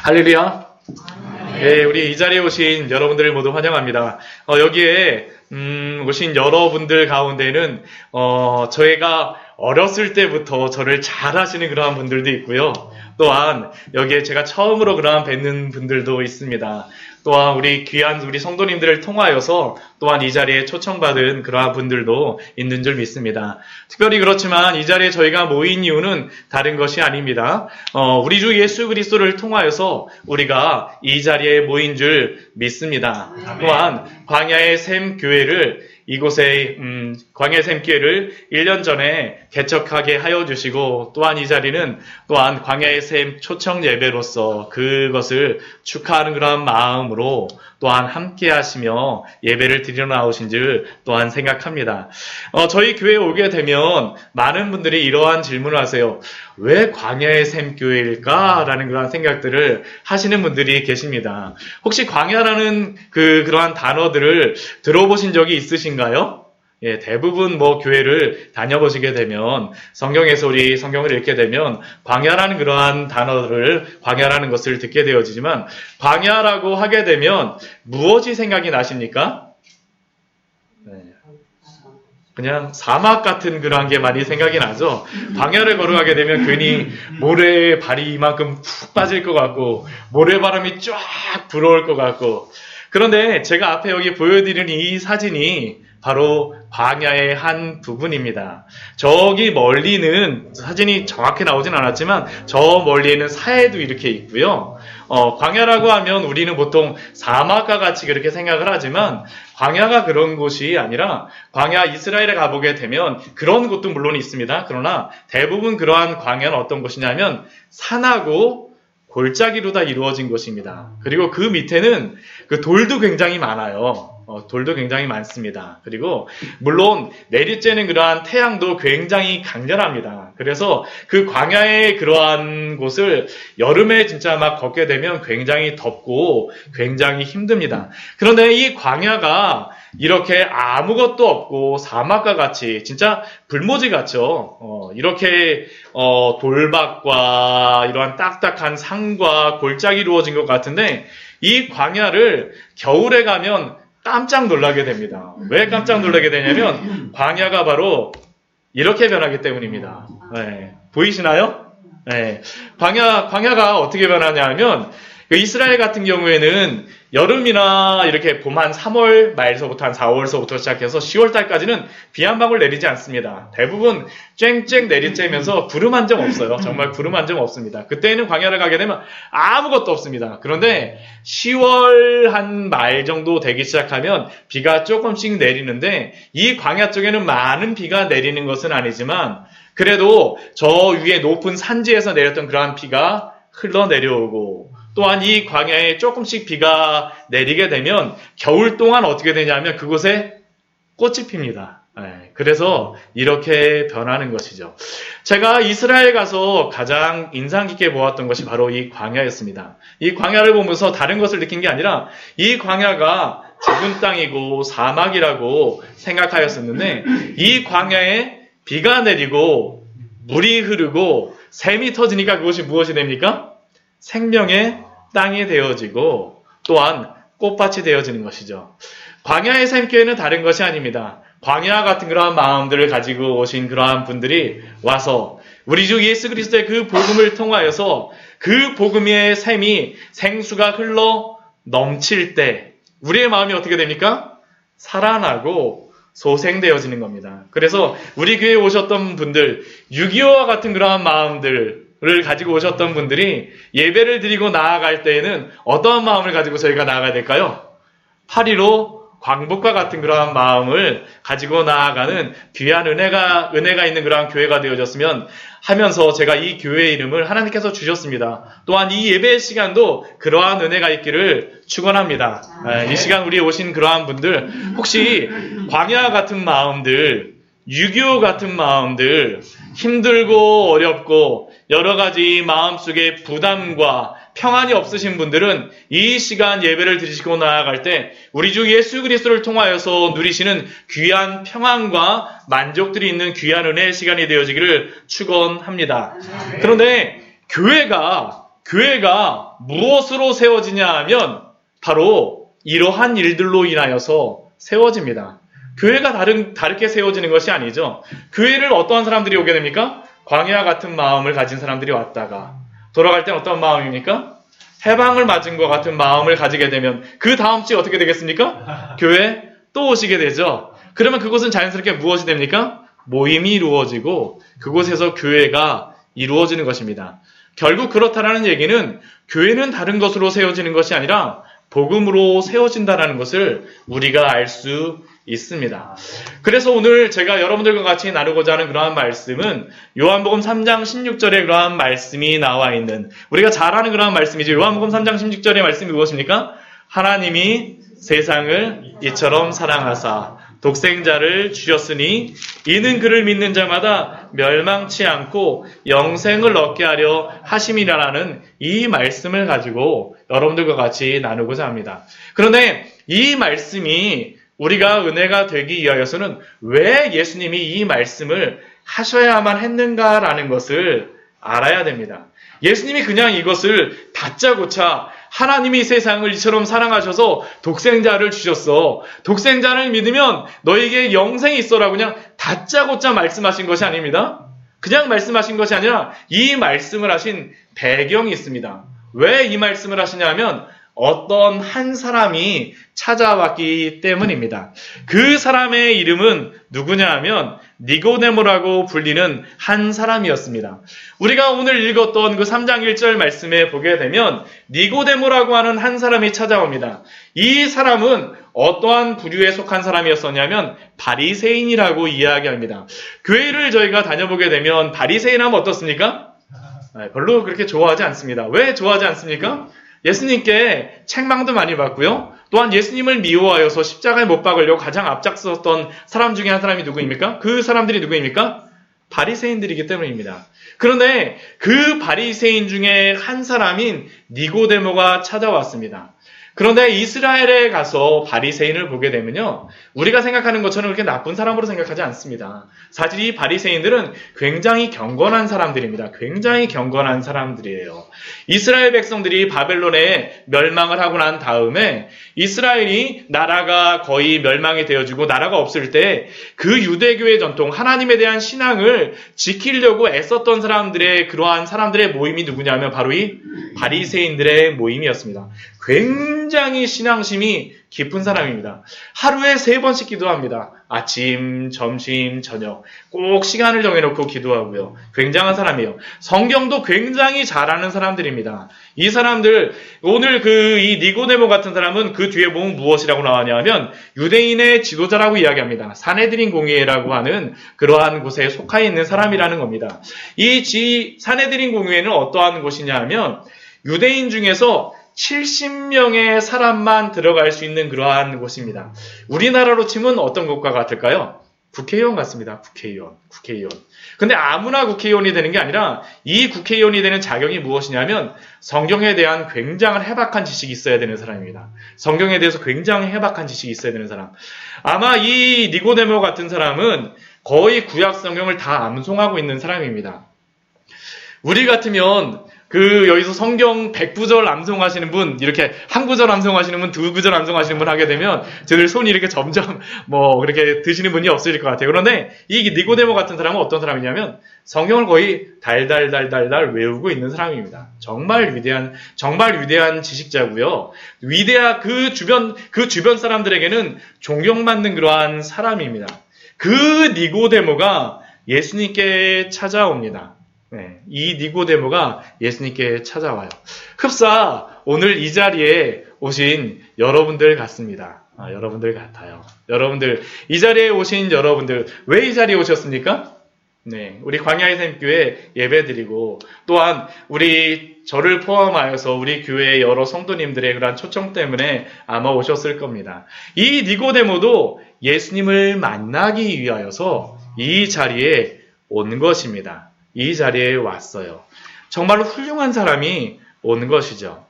할렐루야. 예, 우리 이 자리에 오신 여러분들을 모두 환영합니다. 여기에 오신 여러분들 가운데는 저희가 어렸을 때부터 저를 잘 하시는 그러한 분들도 있고요. 또한 여기에 제가 처음으로 그러한 뵙는 분들도 있습니다. 또한 우리 귀한 우리 성도님들을 통하여서 또한 이 자리에 초청받은 그러한 분들도 있는 줄 믿습니다. 특별히 그렇지만 이 자리에 저희가 모인 이유는 다른 것이 아닙니다. 우리 주 예수 그리스도를 통하여서 우리가 이 자리에 모인 줄 믿습니다. 또한 광야의 샘 교회를 이곳에 광야의 샘 교회를 1년 전에 개척하게 하여 주시고 또한 이 자리는 또한 광야의 샘 초청 예배로서 그것을 축하하는 그런 마음으로 또한 함께 하시며 예배를 드리러 나오신 줄 또한 생각합니다. 저희 교회에 오게 되면 많은 분들이 이러한 질문을 하세요. 왜 광야의 샘 교회일까? 라는 그런 생각들을 하시는 분들이 계십니다. 혹시 광야라는 그러한 단어들을 들어보신 적이 있으신가요? 예, 대부분 교회를 다녀보시게 되면 성경에서 우리 성경을 읽게 되면 광야라는 그러한 단어를 광야라는 것을 듣게 되어지지만 광야라고 하게 되면 무엇이 생각이 나십니까? 네. 그냥 사막 같은 그런 게 많이 생각이 나죠. 광야를 걸어가게 되면 괜히 모래에 발이 이만큼 푹 빠질 것 같고 모래바람이 쫙 불어올 것 같고 그런데 제가 앞에 여기 보여드리는 이 사진이 바로 광야의 한 부분입니다. 저기 멀리는 사진이 정확히 나오진 않았지만 저 멀리에는 사해도 이렇게 있고요. 광야라고 하면 우리는 보통 사막과 같이 그렇게 생각을 하지만 광야가 그런 곳이 아니라 광야 이스라엘에 가보게 되면 그런 곳도 물론 있습니다. 그러나 대부분 그러한 광야는 어떤 곳이냐면 산하고 골짜기로 다 이루어진 곳입니다. 그리고 그 밑에는 그 돌도 굉장히 많아요. 돌도 굉장히 많습니다. 그리고 물론 내리쬐는 그러한 태양도 굉장히 강렬합니다. 그래서 그 광야의 그러한 곳을 여름에 진짜 막 걷게 되면 굉장히 덥고 굉장히 힘듭니다. 그런데 이 광야가 이렇게 아무것도 없고 사막과 같이 진짜 불모지 같죠. 이렇게 돌밭과 이러한 딱딱한 산과 골짜기 이루어진 것 같은데 이 광야를 겨울에 가면 깜짝 놀라게 됩니다. 왜 깜짝 놀라게 되냐면 광야가 바로 이렇게 변하기 때문입니다. 네. 보이시나요? 네. 광야가 어떻게 변하냐면 이스라엘 같은 경우에는 여름이나 이렇게 봄 한 3월 말서부터 한 4월서부터 시작해서 10월 달까지는 비 한 방울 내리지 않습니다. 대부분 쨍쨍 내리쬐면서 구름 한 점 없어요. 정말 구름 한 점 없습니다. 그때는 광야를 가게 되면 아무것도 없습니다. 그런데 10월 한 말 정도 되기 시작하면 비가 조금씩 내리는데 이 광야 쪽에는 많은 비가 내리는 것은 아니지만 그래도 저 위에 높은 산지에서 내렸던 그러한 비가 흘러내려오고 또한 이 광야에 조금씩 비가 내리게 되면 겨울 동안 어떻게 되냐면 그곳에 꽃이 핍니다. 그래서 이렇게 변하는 것이죠. 제가 이스라엘 가서 가장 인상 깊게 보았던 것이 바로 이 광야였습니다. 이 광야를 보면서 다른 것을 느낀 게 아니라 이 광야가 죽은 땅이고 사막이라고 생각하였었는데 이 광야에 비가 내리고 물이 흐르고 샘이 터지니까 그것이 무엇이 됩니까? 생명의 땅이 되어지고 또한 꽃밭이 되어지는 것이죠. 광야의 샘교회는 다른 것이 아닙니다. 광야 같은 그러한 마음들을 가지고 오신 그러한 분들이 와서 우리 주 예수 그리스도의 그 복음을 통하여서 그 복음의 샘이 생수가 흘러 넘칠 때 우리의 마음이 어떻게 됩니까? 살아나고 소생되어지는 겁니다. 그래서 우리 교회에 오셨던 분들 6.25와 같은 그러한 마음들 를 가지고 오셨던 분들이 예배를 드리고 나아갈 때에는 어떠한 마음을 가지고 저희가 나아가야 될까요? 8.15 광복과 같은 그러한 마음을 가지고 나아가는 귀한 은혜가 있는 그러한 교회가 되어졌으면 하면서 제가 이 교회의 이름을 하나님께서 주셨습니다. 또한 이 예배 시간도 그러한 은혜가 있기를 축원합니다. 이 시간 우리에 오신 그러한 분들 혹시 광야 같은 마음들 6.25 같은 마음들 힘들고 어렵고 여러 가지 마음속에 부담과 평안이 없으신 분들은 이 시간 예배를 드리시고 나아갈 때 우리 주 예수 그리스도를 통하여서 누리시는 귀한 평안과 만족들이 있는 귀한 은혜의 시간이 되어지기를 축원합니다. 그런데 교회가 교회가 무엇으로 세워지냐 하면 바로 이러한 일들로 인하여서 세워집니다. 교회가 다르게 세워지는 것이 아니죠. 교회를 어떠한 사람들이 오게 됩니까? 광야 같은 마음을 가진 사람들이 왔다가 돌아갈 땐 어떤 마음입니까? 해방을 맞은 것 같은 마음을 가지게 되면 그 다음 주에 어떻게 되겠습니까? 교회 또 오시게 되죠. 그러면 그곳은 자연스럽게 무엇이 됩니까? 모임이 이루어지고 그곳에서 교회가 이루어지는 것입니다. 결국 그렇다라는 얘기는 교회는 다른 것으로 세워지는 것이 아니라 복음으로 세워진다는 것을 우리가 알 수 있습니다. 그래서 오늘 제가 여러분들과 같이 나누고자 하는 그러한 말씀은 요한복음 3장 16절에 그러한 말씀이 나와 있는, 우리가 잘 아는 그러한 말씀이죠. 요한복음 3장 16절의 말씀이 무엇입니까? 하나님이 세상을 이처럼 사랑하사 독생자를 주셨으니 이는 그를 믿는 자마다 멸망치 않고 영생을 얻게 하려 하심이라는 이 말씀을 가지고 여러분들과 같이 나누고자 합니다. 그런데 이 말씀이 우리가 은혜가 되기 위하여서는 왜 예수님이 이 말씀을 하셔야만 했는가라는 것을 알아야 됩니다. 예수님이 그냥 이것을 다짜고짜 하나님이 세상을 이처럼 사랑하셔서 독생자를 주셨어. 독생자를 믿으면 너에게 영생이 있어라고 그냥 다짜고짜 말씀하신 것이 아닙니다. 그냥 말씀하신 것이 아니라 이 말씀을 하신 배경이 있습니다. 왜 이 말씀을 하시냐면 어떤 한 사람이 찾아왔기 때문입니다. 그 사람의 이름은 누구냐 하면 니고데모라고 불리는 한 사람이었습니다. 우리가 오늘 읽었던 그 3장 1절 말씀에 보게 되면 니고데모라고 하는 한 사람이 찾아옵니다. 이 사람은 어떠한 부류에 속한 사람이었었냐면 바리새인이라고 이야기합니다. 교회를 저희가 다녀보게 되면 바리새인 하면 어떻습니까? 별로 그렇게 좋아하지 않습니다. 왜 좋아하지 않습니까? 예수님께 책망도 많이 받고요. 또한 예수님을 미워하여서 십자가에 못 박으려고 가장 앞장섰던 사람 중에 한 사람이 누구입니까? 그 사람들이 누구입니까? 바리새인들이기 때문입니다. 그런데 그 바리새인 중에 한 사람인 니고데모가 찾아왔습니다. 그런데 이스라엘에 가서 바리새인을 보게 되면요, 우리가 생각하는 것처럼 그렇게 나쁜 사람으로 생각하지 않습니다. 사실 이 바리새인들은 굉장히 경건한 사람들입니다. 굉장히 경건한 사람들이에요. 이스라엘 백성들이 바벨론에 멸망을 하고 난 다음에 이스라엘이 나라가 거의 멸망이 되어지고 나라가 없을 때 그 유대교의 전통, 하나님에 대한 신앙을 지키려고 애썼던 사람들의 그러한 사람들의 모임이 누구냐면 바로 이 바리새인들의 모임이었습니다. 굉장히 신앙심이 깊은 사람입니다. 하루에 3번씩 기도합니다. 아침, 점심, 저녁 꼭 시간을 정해놓고 기도하고요. 굉장한 사람이에요. 성경도 굉장히 잘하는 사람들입니다. 이 사람들, 오늘 이 니고데모 같은 사람은 그 뒤에 보면 무엇이라고 나왔냐 하면 유대인의 지도자라고 이야기합니다. 사네드린 공회라고 하는 그러한 곳에 속해 있는 사람이라는 겁니다. 이 사네드린 공회는 어떠한 곳이냐 하면 유대인 중에서 70명의 사람만 들어갈 수 있는 그러한 곳입니다. 우리나라로 치면 어떤 것과 같을까요? 국회의원 같습니다. 국회의원. 근데 아무나 국회의원이 되는 게 아니라 이 국회의원이 되는 자격이 무엇이냐면 성경에 대한 굉장한 해박한 지식이 있어야 되는 사람입니다. 성경에 대해서 굉장히 해박한 지식이 있어야 되는 사람. 아마 이 니고데모 같은 사람은 거의 구약 성경을 다 암송하고 있는 사람입니다. 우리 같으면 여기서 성경 100구절 암송하시는 분, 이렇게 한 구절 암송하시는 분, 2구절 암송하시는 분 하게 되면 저들 손이 이렇게 점점 그렇게 드시는 분이 없으실 것 같아요. 그런데 이 니고데모 같은 사람은 어떤 사람이냐면 성경을 거의 달달달달달 외우고 있는 사람입니다. 정말 위대한 지식자고요. 그 주변 사람들에게는 존경받는 그러한 사람입니다. 그 니고데모가 예수님께 찾아옵니다. 네, 이 니고데모가 예수님께 찾아와요. 흡사 오늘 이 자리에 오신 여러분들 같습니다. 여러분들 같아요. 여러분들, 이 자리에 오신 여러분들, 왜 이 자리에 오셨습니까? 네, 우리 광야의 샘교회 예배드리고 또한 저를 포함하여서 우리 교회의 여러 성도님들의 그런 초청 때문에 아마 오셨을 겁니다. 이 니고데모도 예수님을 만나기 위하여서 이 자리에 온 것입니다. 이 자리에 왔어요. 정말로 훌륭한 사람이 온 것이죠.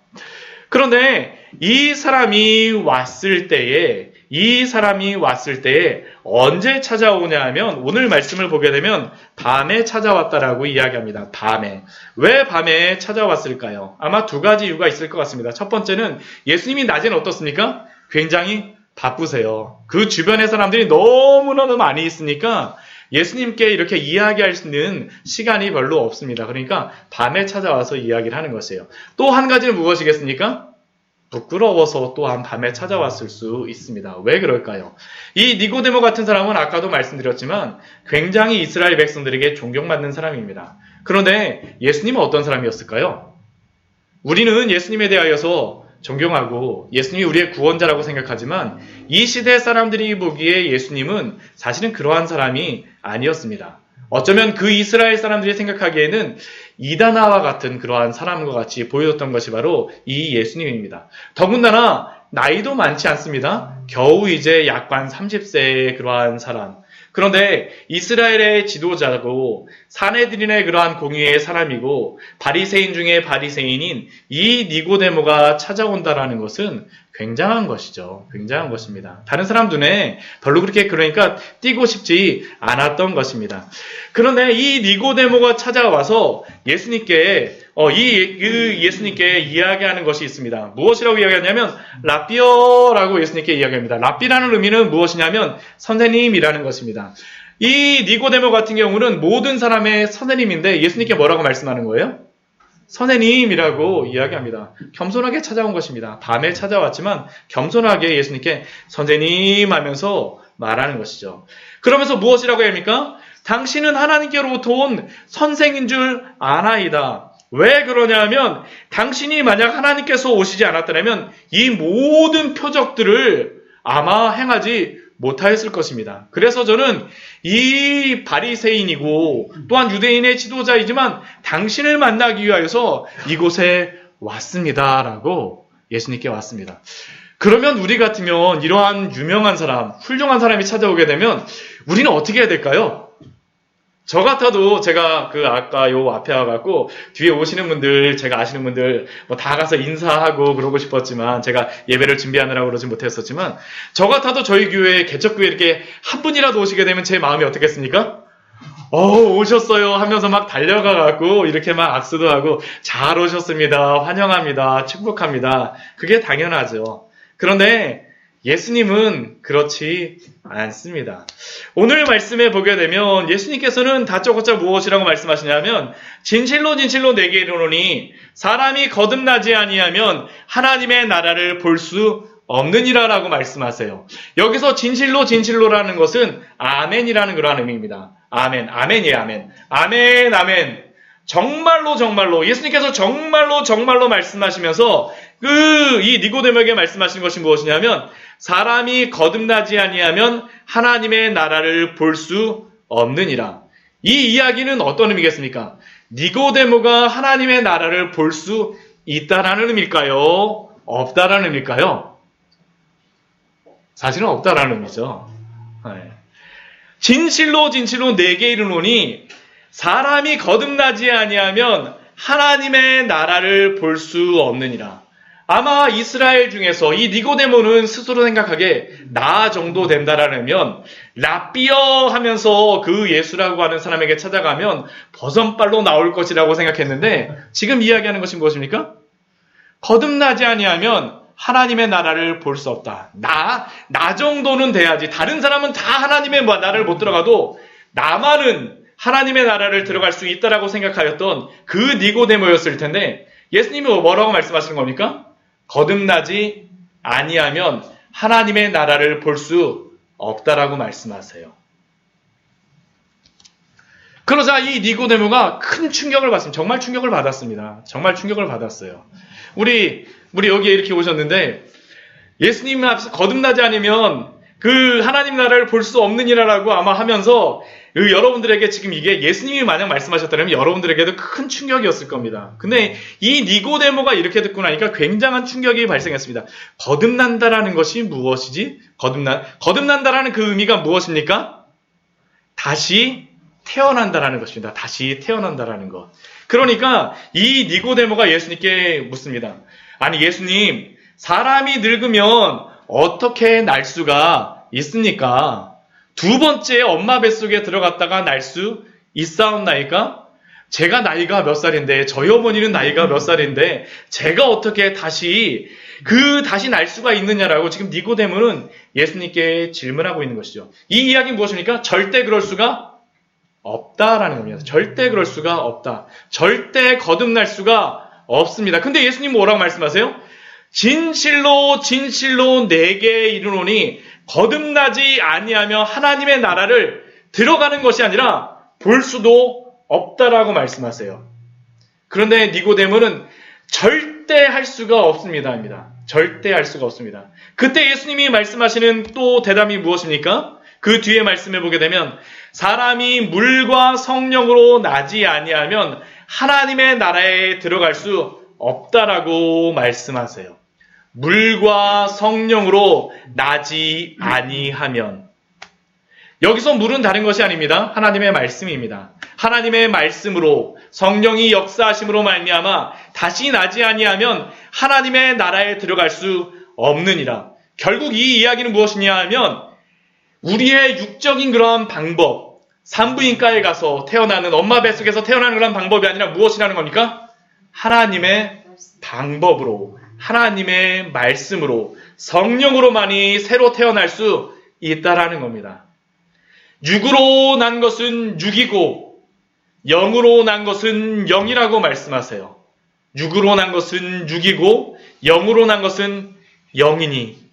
그런데 이 사람이 왔을 때에 이 사람이 왔을 때 언제 찾아오냐 하면 오늘 말씀을 보게 되면 밤에 찾아왔다라고 이야기합니다. 밤에. 왜 밤에 찾아왔을까요? 아마 두 가지 이유가 있을 것 같습니다. 첫 번째는 예수님이 낮에는 어떻습니까? 굉장히 바쁘세요. 그 주변의 사람들이 너무너무 많이 있으니까 예수님께 이렇게 이야기할 수 있는 시간이 별로 없습니다. 그러니까 밤에 찾아와서 이야기를 하는 것이에요. 또 한 가지는 무엇이겠습니까? 부끄러워서 또한 밤에 찾아왔을 수 있습니다. 왜 그럴까요? 이 니고데모 같은 사람은 아까도 말씀드렸지만 굉장히 이스라엘 백성들에게 존경받는 사람입니다. 그런데 예수님은 어떤 사람이었을까요? 우리는 예수님에 대하여서 존경하고 예수님이 우리의 구원자라고 생각하지만 이 시대 사람들이 보기에 예수님은 사실은 그러한 사람이 아니었습니다. 어쩌면 그 이스라엘 사람들이 생각하기에는 이다나와 같은 그러한 사람과 같이 보여졌던 것이 바로 이 예수님입니다. 더군다나 나이도 많지 않습니다. 겨우 이제 약관 30세의 그러한 사람. 그런데 이스라엘의 지도자고 사내들인의 그러한 공의의 사람이고 바리새인 중에 바리새인인 이 니고데모가 찾아온다라는 것은 굉장한 것이죠. 굉장한 것입니다. 다른 사람 눈에 별로 그렇게 그러니까 띄고 싶지 않았던 것입니다. 그런데 이 니고데모가 찾아와서 예수님께 예수님께 이야기하는 것이 있습니다. 무엇이라고 이야기하냐면 라비어라고 예수님께 이야기합니다. 라비라는 의미는 무엇이냐면 선생님이라는 것입니다. 이 니고데모 같은 경우는 모든 사람의 선생님인데 예수님께 뭐라고 말씀하는 거예요? 선생님이라고 이야기합니다. 겸손하게 찾아온 것입니다. 밤에 찾아왔지만 겸손하게 예수님께 선생님 하면서 말하는 것이죠. 그러면서 무엇이라고 합니까? 당신은 하나님께로부터 온 선생인 줄 아나이다. 왜 그러냐면 당신이 만약 하나님께서 오시지 않았더라면 이 모든 표적들을 아마 행하지 못하였을 것입니다. 그래서 저는 이 바리새인이고 또한 유대인의 지도자이지만 당신을 만나기 위하여서 이곳에 왔습니다라고 예수님께 왔습니다. 그러면 우리 같으면 이러한 유명한 사람, 훌륭한 사람이 찾아오게 되면 우리는 어떻게 해야 될까요? 저 같아도 제가 아까 요 앞에 와갖고 뒤에 오시는 분들, 제가 아시는 분들 다 가서 인사하고 그러고 싶었지만 제가 예배를 준비하느라고 그러지 못했었지만 저 같아도 저희 교회, 개척교회 이렇게 한 분이라도 오시게 되면 제 마음이 어떻겠습니까? 오셨어요 하면서 막 달려가갖고 이렇게 막 악수도 하고 잘 오셨습니다. 환영합니다. 축복합니다. 그게 당연하죠. 그런데 예수님은 그렇지 않습니다. 오늘 말씀에 보게 되면 예수님께서는 다짜고짜 무엇이라고 말씀하시냐면 진실로 진실로 내게 이르노니 사람이 거듭나지 아니하면 하나님의 나라를 볼 수 없느니라 라고 말씀하세요. 여기서 진실로 진실로라는 것은 아멘이라는 그러한 의미입니다. 아멘, 아멘이에요. 아멘, 아멘, 아멘. 정말로 정말로 예수님께서 정말로 정말로 말씀하시면서 이 니고데모에게 말씀하신 것이 무엇이냐면 사람이 거듭나지 아니하면 하나님의 나라를 볼 수 없느니라. 이 이야기는 어떤 의미겠습니까? 니고데모가 하나님의 나라를 볼 수 있다라는 의미일까요? 없다라는 의미일까요? 사실은 없다라는 의미죠. 네. 진실로 진실로 내게 이르노니 사람이 거듭나지 아니하면 하나님의 나라를 볼 수 없느니라. 아마 이스라엘 중에서 이 니고데모는 스스로 생각하기에 나 정도 된다라면 라비어 하면서 그 예수라고 하는 사람에게 찾아가면 버선발로 나올 것이라고 생각했는데 지금 이야기하는 것이 무엇입니까? 거듭나지 아니하면 하나님의 나라를 볼 수 없다. 나 정도는 돼야지. 다른 사람은 다 하나님의 나라를 못 들어가도 나만은 하나님의 나라를 들어갈 수 있다라고 생각하였던 그 니고데모였을 텐데 예수님이 뭐라고 말씀하시는 겁니까? 거듭나지 아니하면 하나님의 나라를 볼 수 없다라고 말씀하세요. 그러자 이 니고데모가 큰 충격을 받습니다. 정말 충격을 받았습니다. 정말 충격을 받았어요. 우리 여기에 이렇게 오셨는데 예수님 앞에서 거듭나지 않으면 그 하나님 나라를 볼 수 없느니라라고 아마 하면서 여러분들에게 지금 이게 예수님이 만약 말씀하셨다면 여러분들에게도 큰 충격이었을 겁니다. 근데 이 니고데모가 이렇게 듣고 나니까 굉장한 충격이 발생했습니다. 거듭난다라는 것이 무엇이지? 거듭난다라는 그 의미가 무엇입니까? 다시 태어난다라는 것입니다. 다시 태어난다라는 것. 그러니까 이 니고데모가 예수님께 묻습니다. 아니 예수님, 사람이 늙으면 어떻게 날 수가 있습니까? 두 번째 엄마 뱃속에 들어갔다가 날 수 있사옵나이까? 제가 나이가 몇 살인데, 저희 어머니는 나이가 몇 살인데, 제가 어떻게 다시 날 수가 있느냐라고 지금 니고데모는 예수님께 질문하고 있는 것이죠. 이 이야기는 무엇입니까? 절대 그럴 수가 없다라는 겁니다. 절대 그럴 수가 없다. 절대 거듭날 수가 없습니다. 근데 예수님 뭐라고 말씀하세요? 진실로 진실로 내게 이르노니 거듭나지 아니하며 하나님의 나라를 들어가는 것이 아니라 볼 수도 없다라고 말씀하세요. 그런데 니고데모는 절대 할 수가 없습니다. 입니다. 절대 할 수가 없습니다. 그때 예수님이 말씀하시는 또 대답이 무엇입니까? 그 뒤에 말씀해 보게 되면 사람이 물과 성령으로 나지 아니하면 하나님의 나라에 들어갈 수 없다라고 말씀하세요. 물과 성령으로 나지 아니하면, 여기서 물은 다른 것이 아닙니다. 하나님의 말씀입니다. 하나님의 말씀으로 성령이 역사하심으로 말미암아 다시 나지 아니하면 하나님의 나라에 들어갈 수 없느니라. 결국 이 이야기는 무엇이냐 하면 우리의 육적인 그러한 방법, 산부인과에 가서 태어나는 엄마 뱃속에서 태어나는 그런 방법이 아니라 무엇이라는 겁니까? 하나님의 방법으로, 하나님의 말씀으로, 성령으로만이 새로 태어날 수 있다라는 겁니다. 육으로 난 것은 육이고 영으로 난 것은 영이라고 말씀하세요. 육으로 난 것은 육이고 영으로 난 것은 영이니.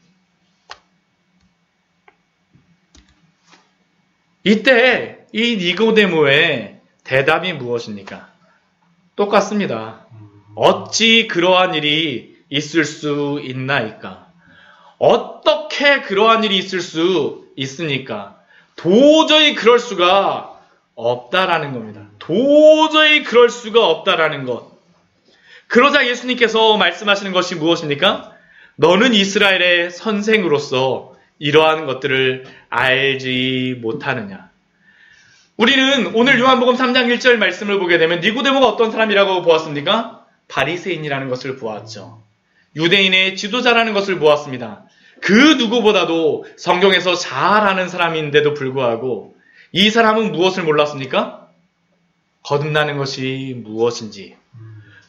이때 이 니고데모의 대답이 무엇입니까? 똑같습니다. 어찌 그러한 일이 있을 수 있나이까? 어떻게 그러한 일이 있을 수 있습니까? 도저히 그럴 수가 없다라는 겁니다. 도저히 그럴 수가 없다라는 것. 그러자 예수님께서 말씀하시는 것이 무엇입니까? 너는 이스라엘의 선생으로서 이러한 것들을 알지 못하느냐. 우리는 오늘 요한복음 3장 1절 말씀을 보게 되면 니고데모가 어떤 사람이라고 보았습니까? 바리새인이라는 것을 보았죠. 유대인의 지도자라는 것을 보았습니다. 그 누구보다도 성경에서 잘 아는 사람인데도 불구하고 이 사람은 무엇을 몰랐습니까? 거듭나는 것이 무엇인지,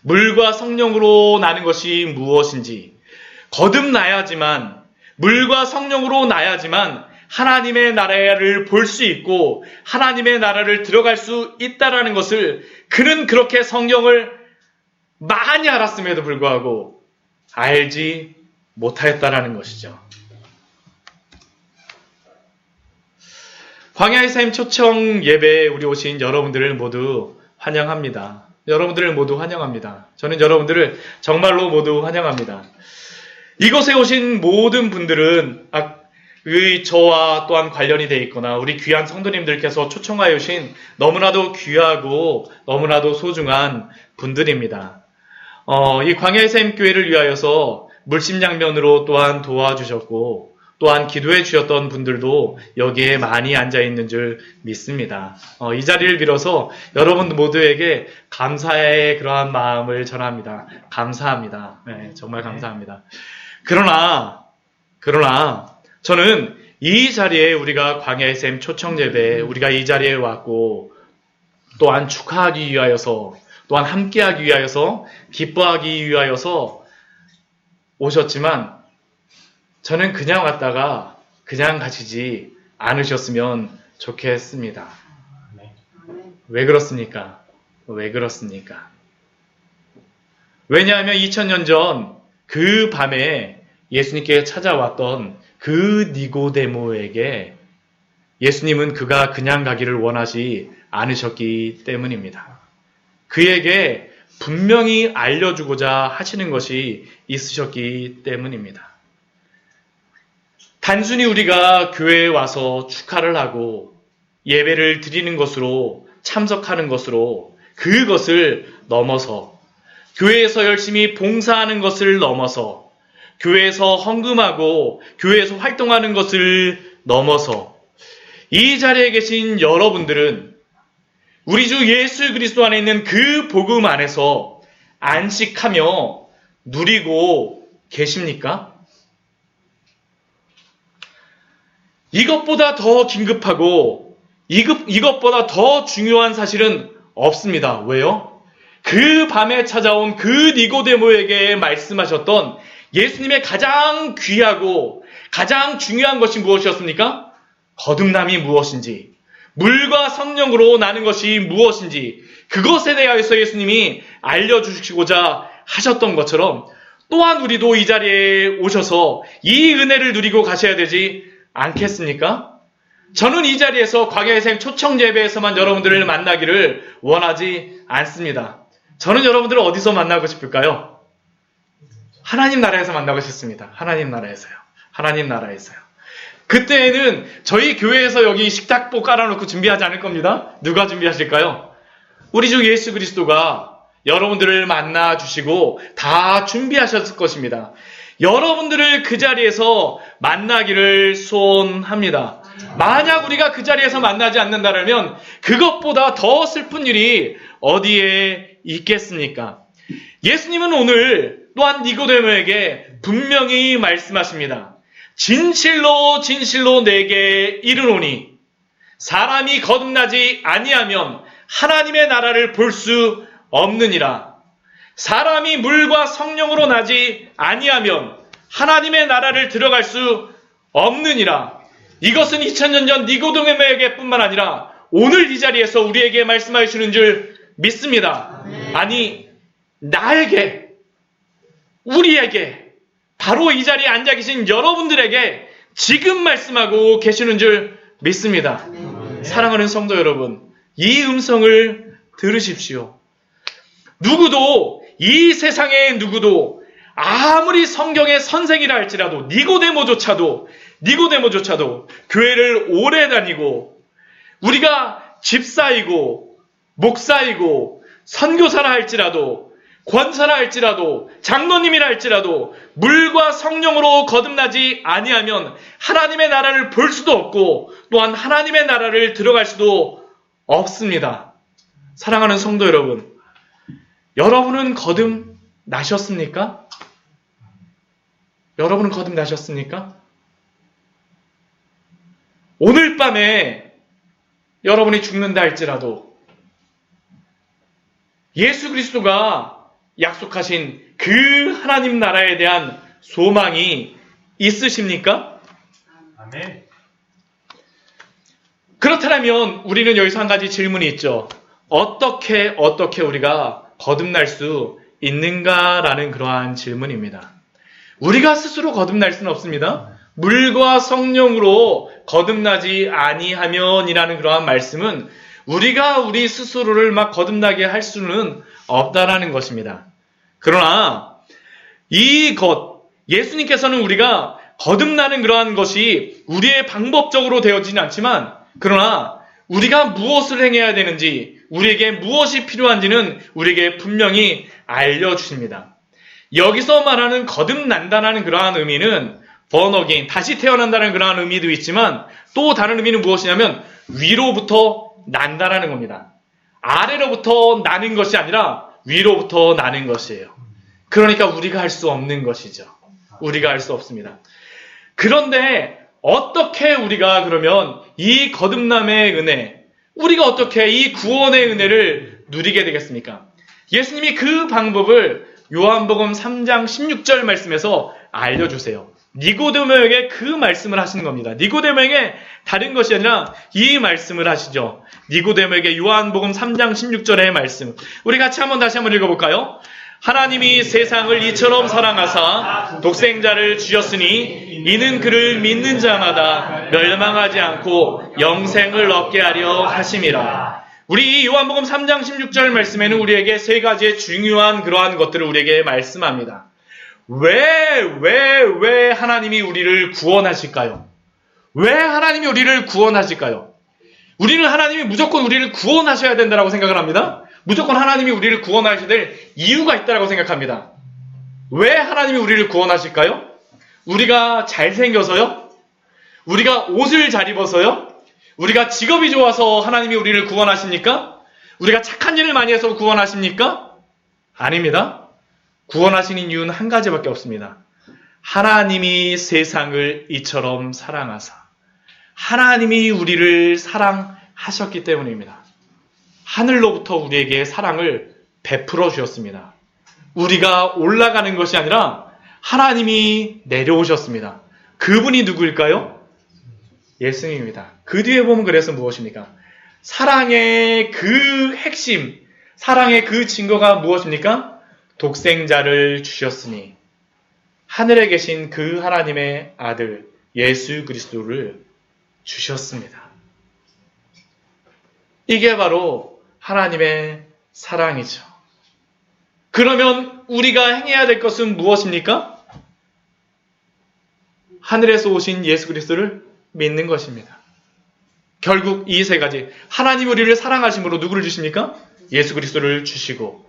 물과 성령으로 나는 것이 무엇인지, 거듭나야지만, 물과 성령으로 나야지만 하나님의 나라를 볼 수 있고 하나님의 나라를 들어갈 수 있다라는 것을 그는 그렇게 성경을 많이 알았음에도 불구하고 알지 못하였다라는 것이죠. 광야의 삶 초청 예배에 우리 오신 여러분들을 모두 환영합니다. 여러분들을 모두 환영합니다. 저는 여러분들을 정말로 모두 환영합니다. 이곳에 오신 모든 분들은 저와 또한 관련이 되어 있거나 우리 귀한 성도님들께서 초청하여 오신 너무나도 귀하고 너무나도 소중한 분들입니다. 이 광야의 삶 교회를 위하여서 물심양면으로 또한 도와주셨고 또한 기도해 주셨던 분들도 여기에 많이 앉아있는 줄 믿습니다. 이 자리를 빌어서 여러분 모두에게 감사의 그러한 마음을 전합니다. 감사합니다. 네, 정말 감사합니다. 그러나 저는 이 자리에 우리가 광야의 샘 초청 예배에 우리가 이 자리에 왔고 또한 축하하기 위하여서 또한 함께하기 위하여서 기뻐하기 위하여서 오셨지만 저는 그냥 왔다가 그냥 가시지 않으셨으면 좋겠습니다. 왜 그렇습니까? 왜 그렇습니까? 왜냐하면 2000년 전 그 밤에 예수님께 찾아왔던 그 니고데모에게 예수님은 그가 그냥 가기를 원하지 않으셨기 때문입니다. 그에게 분명히 알려주고자 하시는 것이 있으셨기 때문입니다. 단순히 우리가 교회에 와서 축하를 하고 예배를 드리는 것으로 참석하는 것으로 그것을 넘어서 교회에서 열심히 봉사하는 것을 넘어서 교회에서 헌금하고 교회에서 활동하는 것을 넘어서 이 자리에 계신 여러분들은 우리 주 예수 그리스도 안에 있는 그 복음 안에서 안식하며 누리고 계십니까? 이것보다 더 긴급하고 이것보다 더 중요한 사실은 없습니다. 왜요? 그 밤에 찾아온 그 니고데모에게 말씀하셨던 예수님의 가장 귀하고 가장 중요한 것이 무엇이었습니까? 거듭남이 무엇인지, 물과 성령으로 나는 것이 무엇인지, 그것에 대하여서 예수님이 알려주시고자 하셨던 것처럼 또한 우리도 이 자리에 오셔서 이 은혜를 누리고 가셔야 되지 않겠습니까? 저는 이 자리에서 광야의 생 초청 예배에서만 여러분들을 만나기를 원하지 않습니다. 저는 여러분들을 어디서 만나고 싶을까요? 하나님 나라에서 만나고 싶습니다. 하나님 나라에서요. 하나님 나라에서요. 그때에는 저희 교회에서 여기 식탁보 깔아놓고 준비하지 않을 겁니다. 누가 준비하실까요? 우리 주 예수 그리스도가 여러분들을 만나 주시고 다 준비하셨을 것입니다. 여러분들을 그 자리에서 만나기를 소원합니다. 만약 우리가 그 자리에서 만나지 않는다면 그것보다 더 슬픈 일이 어디에 있겠습니까? 예수님은 오늘 또한 니고데모에게 분명히 말씀하십니다. 진실로 진실로 내게 이르노니 사람이 거듭나지 아니하면 하나님의 나라를 볼 수 없느니라. 사람이 물과 성령으로 나지 아니하면 하나님의 나라를 들어갈 수 없느니라. 이것은 2000년 전 니고데모에게 뿐만 아니라 오늘 이 자리에서 우리에게 말씀하시는 줄 믿습니다. 아니, 나에게, 우리에게, 바로 이 자리에 앉아 계신 여러분들에게 지금 말씀하고 계시는 줄 믿습니다. 사랑하는 성도 여러분, 이 음성을 들으십시오. 누구도, 이 세상의 누구도 아무리 성경의 선생이라 할지라도 니고데모조차도 교회를 오래 다니고 우리가 집사이고 목사이고 선교사라 할지라도 권사라 할지라도 장로님이라 할지라도 물과 성령으로 거듭나지 아니하면 하나님의 나라를 볼 수도 없고 또한 하나님의 나라를 들어갈 수도 없습니다. 사랑하는 성도 여러분, 여러분은 거듭나셨습니까? 여러분은 거듭나셨습니까? 오늘 밤에 여러분이 죽는다 할지라도 예수 그리스도가 약속하신 그 하나님 나라에 대한 소망이 있으십니까? 아멘. 그렇다면 우리는 여기서 한 가지 질문이 있죠. 어떻게 우리가 거듭날 수 있는가라는 그러한 질문입니다. 우리가 스스로 거듭날 수는 없습니다. 물과 성령으로 거듭나지 아니하면이라는 그러한 말씀은 우리가 우리 스스로를 막 거듭나게 할 수는 없다라는 것입니다. 그러나 예수님께서는 우리가 거듭나는 그러한 것이 우리의 방법적으로 되어지진 않지만 그러나 우리가 무엇을 행해야 되는지 우리에게 무엇이 필요한지는 우리에게 분명히 알려주십니다. 여기서 말하는 거듭난다는 그러한 의미는 born again, 다시 태어난다는 그러한 의미도 있지만 또 다른 의미는 무엇이냐면 위로부터 난다라는 겁니다. 아래로부터 나는 것이 아니라 위로부터 나는 것이에요. 그러니까 우리가 할 수 없는 것이죠. 우리가 할 수 없습니다. 그런데 어떻게 우리가 그러면 이 거듭남의 은혜, 우리가 어떻게 이 구원의 은혜를 누리게 되겠습니까? 예수님이 그 방법을 요한복음 3장 16절 말씀에서 알려주세요. 니고데모에게 그 말씀을 하시는 겁니다. 니고데모에게 다른 것이 아니라 이 말씀을 하시죠. 니고데모에게 요한복음 3장 16절의 말씀. 우리 같이 다시 한번 읽어볼까요? 하나님이 세상을 이처럼 사랑하사 독생자를 주셨으니 이는 그를 믿는 자마다 멸망하지 않고 영생을 얻게 하려 하심이라. 우리 이 요한복음 3장 16절 말씀에는 우리에게 세 가지의 중요한 그러한 것들을 우리에게 말씀합니다. 왜 하나님이 우리를 구원하실까요? 왜 하나님이 우리를 구원하실까요? 우리는 하나님이 무조건 우리를 구원하셔야 된다고 생각을 합니다. 무조건 하나님이 우리를 구원하셔야 될 이유가 있다고 생각합니다. 왜 하나님이 우리를 구원하실까요? 우리가 잘생겨서요? 우리가 옷을 잘 입어서요? 우리가 직업이 좋아서 하나님이 우리를 구원하십니까? 우리가 착한 일을 많이 해서 구원하십니까? 아닙니다. 구원하시는 이유는 한 가지밖에 없습니다. 하나님이 세상을 이처럼 사랑하사. 하나님이 우리를 사랑하셨기 때문입니다. 하늘로부터 우리에게 사랑을 베풀어 주셨습니다. 우리가 올라가는 것이 아니라 하나님이 내려오셨습니다. 그분이 누구일까요? 예수님입니다. 그 뒤에 보면 그래서 무엇입니까? 사랑의 그 핵심, 사랑의 그 증거가 무엇입니까? 독생자를 주셨으니 하늘에 계신 그 하나님의 아들 예수 그리스도를 주셨습니다. 이게 바로 하나님의 사랑이죠. 그러면 우리가 행해야 될 것은 무엇입니까? 하늘에서 오신 예수 그리스도를 믿는 것입니다. 결국 이 세 가지, 하나님 우리를 사랑하심으로 누구를 주십니까? 예수 그리스도를 주시고,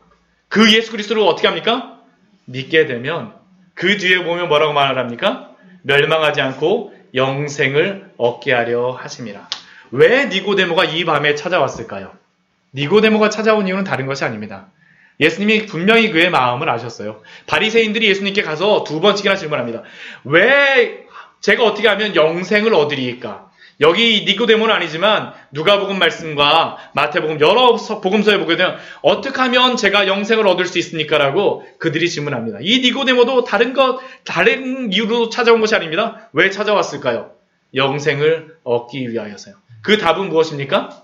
그 예수 그리스도를 어떻게 합니까? 믿게 되면 그 뒤에 보면 뭐라고 말합니까? 멸망하지 않고 영생을 얻게 하려 하심이라. 왜 니고데모가 이 밤에 찾아왔을까요? 니고데모가 찾아온 이유는 다른 것이 아닙니다. 예수님이 분명히 그의 마음을 아셨어요. 바리새인들이 예수님께 가서 2번씩이나 질문합니다. 왜 제가 어떻게 하면 영생을 얻으리까? 여기 니고데모는 아니지만 누가복음 말씀과 마태복음 여러 복음서에 보게 되면 어떻게 하면 제가 영생을 얻을 수 있습니까? 라고 그들이 질문합니다. 이 니고데모도 다른 이유로 찾아온 것이 아닙니다. 왜 찾아왔을까요? 영생을 얻기 위하여서요. 그 답은 무엇입니까?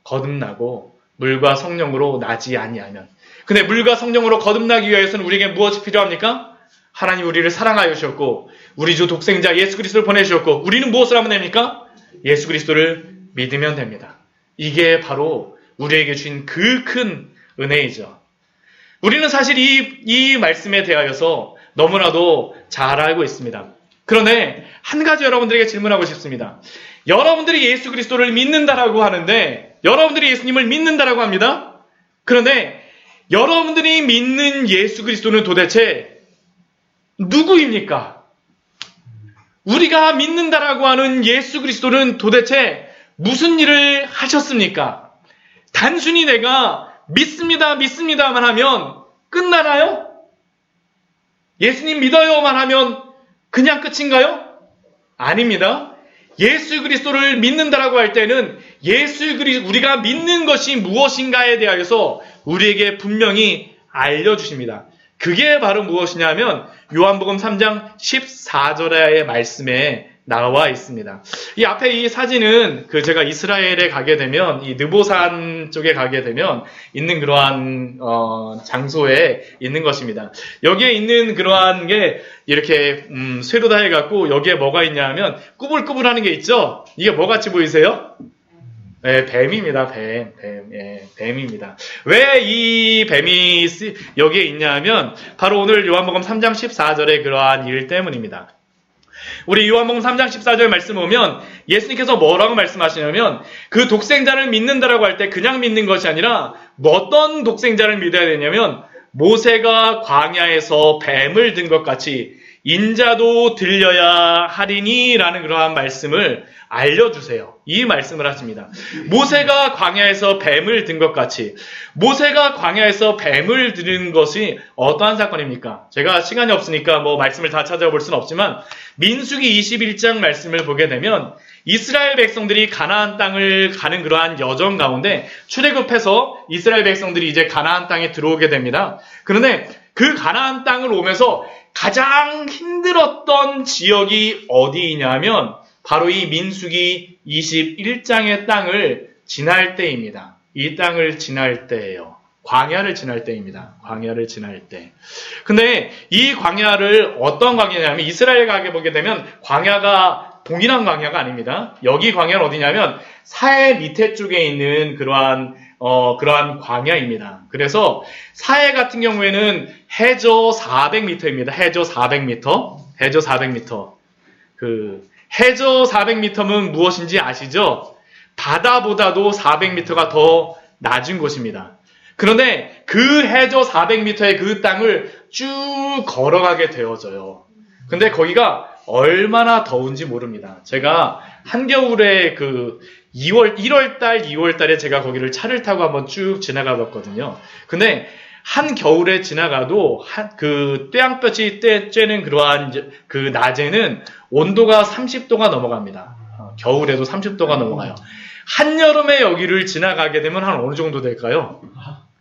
거듭나고 물과 성령으로 나지 아니하면. 근데 물과 성령으로 거듭나기 위하여서는 우리에게 무엇이 필요합니까? 하나님 우리를 사랑하여 주셨고 우리 주 독생자 예수 그리스도를 보내주셨고 우리는 무엇을 하면 됩니까? 예수 그리스도를 믿으면 됩니다. 이게 바로 우리에게 주신 그 큰 은혜이죠. 우리는 사실 이 말씀에 대하여서 너무나도 잘 알고 있습니다. 그런데 한 가지 여러분들에게 질문하고 싶습니다. 여러분들이 예수 그리스도를 믿는다라고 하는데 여러분들이 예수님을 믿는다라고 합니다. 그런데 여러분들이 믿는 예수 그리스도는 도대체 누구입니까? 우리가 믿는다라고 하는 예수 그리스도는 도대체 무슨 일을 하셨습니까? 단순히 내가 믿습니다만 하면 끝나나요? 예수님 믿어요만 하면 그냥 끝인가요? 아닙니다. 예수 그리스도를 믿는다라고 할 때는 우리가 믿는 것이 무엇인가에 대하여서 우리에게 분명히 알려주십니다. 그게 바로 무엇이냐면 요한복음 3장 14절의 말씀에 나와 있습니다. 이 앞에 이 사진은 제가 이스라엘에 가게 되면 이 느보산 쪽에 가게 되면 있는 그러한 장소에 있는 것입니다. 여기에 있는 그러한 게 이렇게 쇠로 다 해갖고 여기에 뭐가 있냐면 꾸불꾸불하는 게 있죠. 이게 뭐 같이 보이세요? 네, 뱀입니다. 뱀입니다. 왜 이 뱀이 여기에 있냐면 바로 오늘 요한복음 3장 14절의 그러한 일 때문입니다. 우리 요한복음 3장 14절 말씀 보면 예수님께서 뭐라고 말씀하시냐면 그 독생자를 믿는다라고 할 때 그냥 믿는 것이 아니라 어떤 독생자를 믿어야 되냐면 모세가 광야에서 뱀을 든 것 같이 인자도 들려야 하리니 라는 그러한 말씀을 알려주세요. 이 말씀을 하십니다. 모세가 광야에서 뱀을 든 것 같이 모세가 광야에서 뱀을 든 것이 어떠한 사건입니까? 제가 시간이 없으니까 말씀을 다 찾아볼 수는 없지만 민수기 21장 말씀을 보게 되면 이스라엘 백성들이 가나안 땅을 가는 그러한 여정 가운데 출애굽해서 이스라엘 백성들이 이제 가나안 땅에 들어오게 됩니다. 그런데 그 가나안 땅을 오면서 가장 힘들었던 지역이 어디이냐면 바로 이 민수기 21장의 땅을 지날 때입니다. 이 땅을 지날 때예요. 광야를 지날 때입니다. 광야를 지날 때. 근데 이 광야를 어떤 광야냐면 이스라엘 가게 보게 되면 광야가 동일한 광야가 아닙니다. 여기 광야는 어디냐면 사해 밑에 쪽에 있는 그러한 광야입니다. 그래서 사해 같은 경우에는 해저 400m입니다. 해저 400m. 해저 400m. 해저 400m면 무엇인지 아시죠? 바다보다도 400m가 더 낮은 곳입니다. 그런데 그 해저 400m의 그 땅을 쭉 걸어가게 되어져요. 근데 거기가 얼마나 더운지 모릅니다. 제가 한겨울에 1월달, 2월달에 제가 거기를 차를 타고 한번 쭉 지나가 봤거든요. 근데 한겨울에 지나가도 떼양볕이 쬐는 그러한 그 낮에는 온도가 30도가 넘어갑니다. 겨울에도 30도가 넘어가요. 한여름에 여기를 지나가게 되면 한 어느 정도 될까요?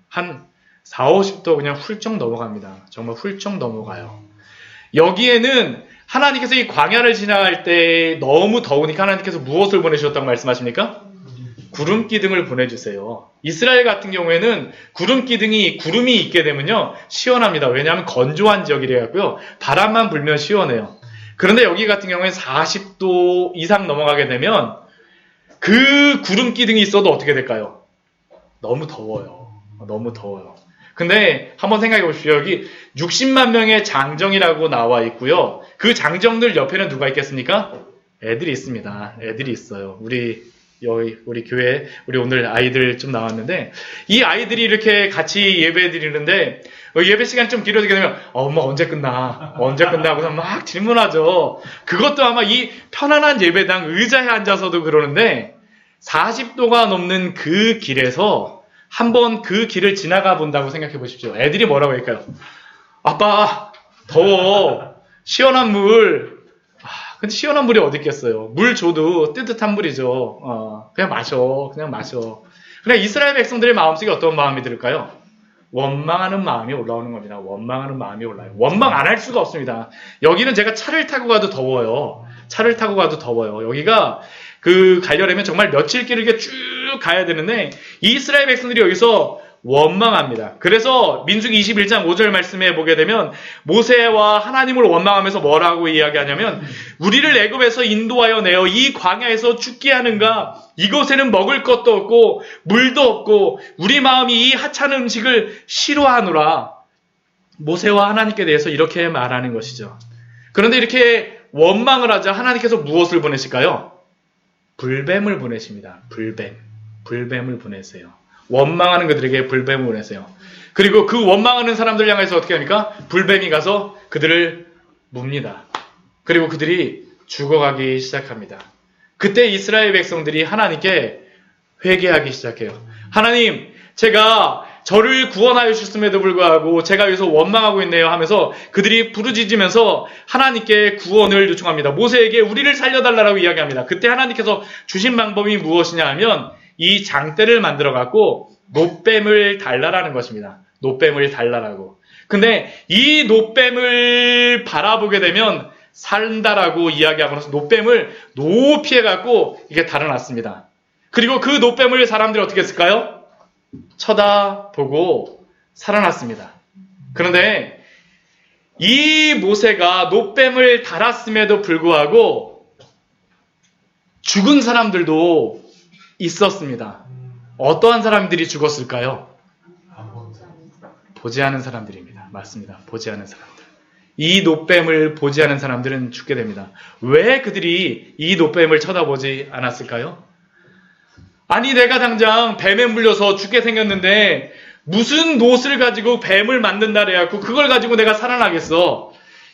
한 4, 50도 그냥 훌쩍 넘어갑니다. 정말 훌쩍 넘어가요. 여기에는 하나님께서 이 광야를 지나갈 때 너무 더우니까 하나님께서 무엇을 보내주셨다고 말씀하십니까? 구름 기둥을 보내주세요. 이스라엘 같은 경우에는 구름 기둥이, 구름이 있게 되면요 시원합니다. 왜냐하면 건조한 지역이래갖고요 바람만 불면 시원해요. 그런데 여기 같은 경우에 40도 이상 넘어가게 되면 그 구름 기둥이 있어도 어떻게 될까요? 너무 더워요. 너무 더워요. 근데 한번 생각해 보십시오. 여기 60만 명의 장정이라고 나와 있고요. 그 장정들 옆에는 누가 있겠습니까? 애들이 있습니다. 애들이 있어요. 우리 교회, 우리 오늘 아이들 좀 나왔는데, 이 아이들이 이렇게 같이 예배 드리는데, 예배 시간이 좀 길어지게 되면, 엄마 언제 끝나? 언제 끝나? 하고서 막 질문하죠. 그것도 아마 이 편안한 예배당 의자에 앉아서도 그러는데, 40도가 넘는 그 길에서 한번 그 길을 지나가 본다고 생각해 보십시오. 애들이 뭐라고 할까요? 아빠, 더워. 시원한 물. 근데 시원한 물이 어디 있겠어요? 물 줘도 뜨뜻한 물이죠. 그냥 마셔. 그냥 마셔. 그냥 이스라엘 백성들의 마음속에 어떤 마음이 들을까요? 원망하는 마음이 올라오는 겁니다. 원망하는 마음이 올라요. 원망 안 할 수가 없습니다. 여기는 제가 차를 타고 가도 더워요. 차를 타고 가도 더워요. 여기가 가려면 정말 며칠 길을 이렇게 쭉 가야 되는데, 이 이스라엘 백성들이 여기서 원망합니다. 그래서 민수기 21장 5절 말씀에 보게 되면 모세와 하나님을 원망하면서 뭐라고 이야기하냐면, 우리를 애굽에서 인도하여 내어 이 광야에서 죽게 하는가? 이곳에는 먹을 것도 없고 물도 없고 우리 마음이 이 하찮은 음식을 싫어하노라. 모세와 하나님께 대해서 이렇게 말하는 것이죠. 그런데 이렇게 원망을 하자 하나님께서 무엇을 보내실까요? 불뱀을 보내십니다. 불뱀을 보내세요. 원망하는 그들에게 불뱀을 보내세요. 그리고 그 원망하는 사람들 향해서 어떻게 합니까? 불뱀이 가서 그들을 뭅니다. 그리고 그들이 죽어가기 시작합니다. 그때 이스라엘 백성들이 하나님께 회개하기 시작해요. 하나님, 제가 저를 구원하여 주셨음에도 불구하고 제가 여기서 원망하고 있네요 하면서 그들이 부르짖으면서 하나님께 구원을 요청합니다. 모세에게 우리를 살려달라고 이야기합니다. 그때 하나님께서 주신 방법이 무엇이냐 하면 이 장대를 만들어 갖고 놋뱀을 달라라는 것입니다. 놋뱀을 달라라고. 근데 이 놋뱀을 바라보게 되면 산다라고 이야기하면서 놋뱀을 높이 해갖고 이게 달아놨습니다. 그리고 그 놋뱀을 사람들이 어떻게 했을까요? 쳐다보고 살아났습니다. 그런데 이 모세가 놋뱀을 달았음에도 불구하고 죽은 사람들도 있었습니다. 어떠한 사람들이 죽었을까요? 보지 않은 사람들입니다. 맞습니다. 보지 않은 사람들. 이 놋뱀을 보지 않은 사람들은 죽게 됩니다. 왜 그들이 이 놋뱀을 쳐다보지 않았을까요? 아니, 내가 당장 뱀에 물려서 죽게 생겼는데 무슨 놋을 가지고 뱀을 만든다 그래갖고 그걸 가지고 내가 살아나겠어.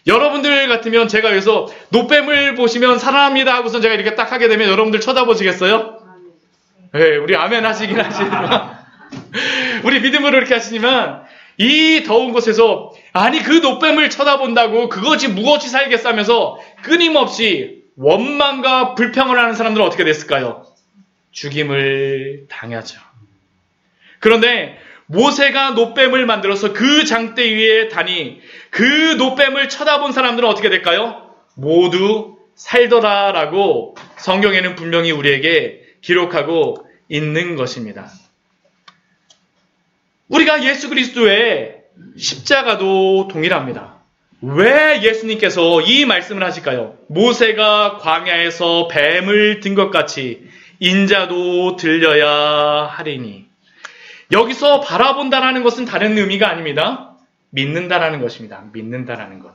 여러분들 같으면 제가 여기서 놋뱀을 보시면 살아납니다 하고서 제가 이렇게 딱 하게 되면 여러분들 쳐다보시겠어요? 네, 우리 아멘 하시긴 하시지만 우리 믿음으로 이렇게 하시지만 이 더운 곳에서 아니 그 놋뱀을 쳐다본다고 그것이 무엇이 살겠다면서 끊임없이 원망과 불평을 하는 사람들은 어떻게 됐을까요? 죽임을 당하죠. 그런데 모세가 놋뱀을 만들어서 그 장대 위에 다니 그 놋뱀을 쳐다본 사람들은 어떻게 될까요? 모두 살더라라고 성경에는 분명히 우리에게 기록하고 있는 것입니다. 우리가 예수 그리스도의 십자가도 동일합니다. 왜 예수님께서 이 말씀을 하실까요? 모세가 광야에서 뱀을 든 것 같이 인자도 들려야 하리니. 여기서 바라본다라는 것은 다른 의미가 아닙니다. 믿는다라는 것입니다. 믿는다라는 것.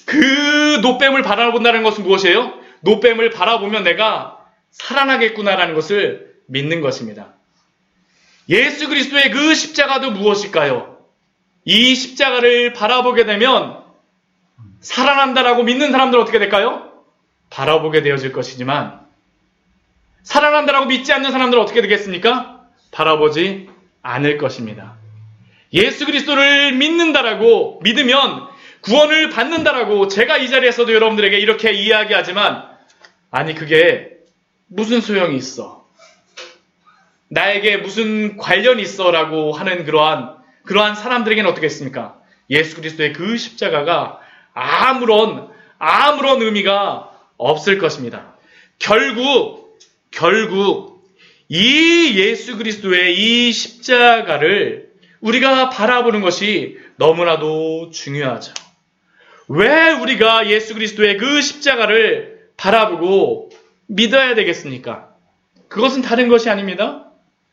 그 놋뱀을 바라본다는 것은 무엇이에요? 놋뱀을 바라보면 내가 살아나겠구나라는 것을 믿는 것입니다. 예수 그리스도의 그 십자가도 무엇일까요? 이 십자가를 바라보게 되면 살아난다라고 믿는 사람들은 어떻게 될까요? 바라보게 되어질 것이지만 살아난다라고 믿지 않는 사람들은 어떻게 되겠습니까? 바라보지 않을 것입니다. 예수 그리스도를 믿는다라고 믿으면 구원을 받는다라고 제가 이 자리에서도 여러분들에게 이렇게 이야기하지만 아니 그게 무슨 소용이 있어? 나에게 무슨 관련이 있어? 라고 하는 그러한 사람들에게는 어떻겠습니까? 예수 그리스도의 그 십자가가 아무런 의미가 없을 것입니다. 결국 이 예수 그리스도의 이 십자가를 우리가 바라보는 것이 너무나도 중요하죠. 왜 우리가 예수 그리스도의 그 십자가를 바라보고 믿어야 되겠습니까? 그것은 다른 것이 아닙니다.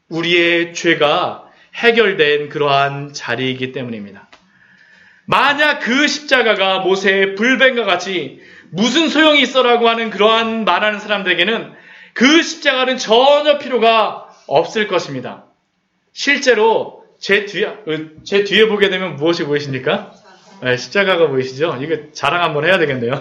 우리의 죄가 해결된 그러한 자리이기 때문입니다. 만약 그 십자가가 모세의 불뱀과 같이 무슨 소용이 있어라고 하는 그러한 말하는 사람들에게는 그 십자가는 전혀 필요가 없을 것입니다. 실제로 제 뒤에 보게 되면 무엇이 보이십니까? 네, 십자가가 보이시죠? 이거 자랑 한번 해야 되겠네요.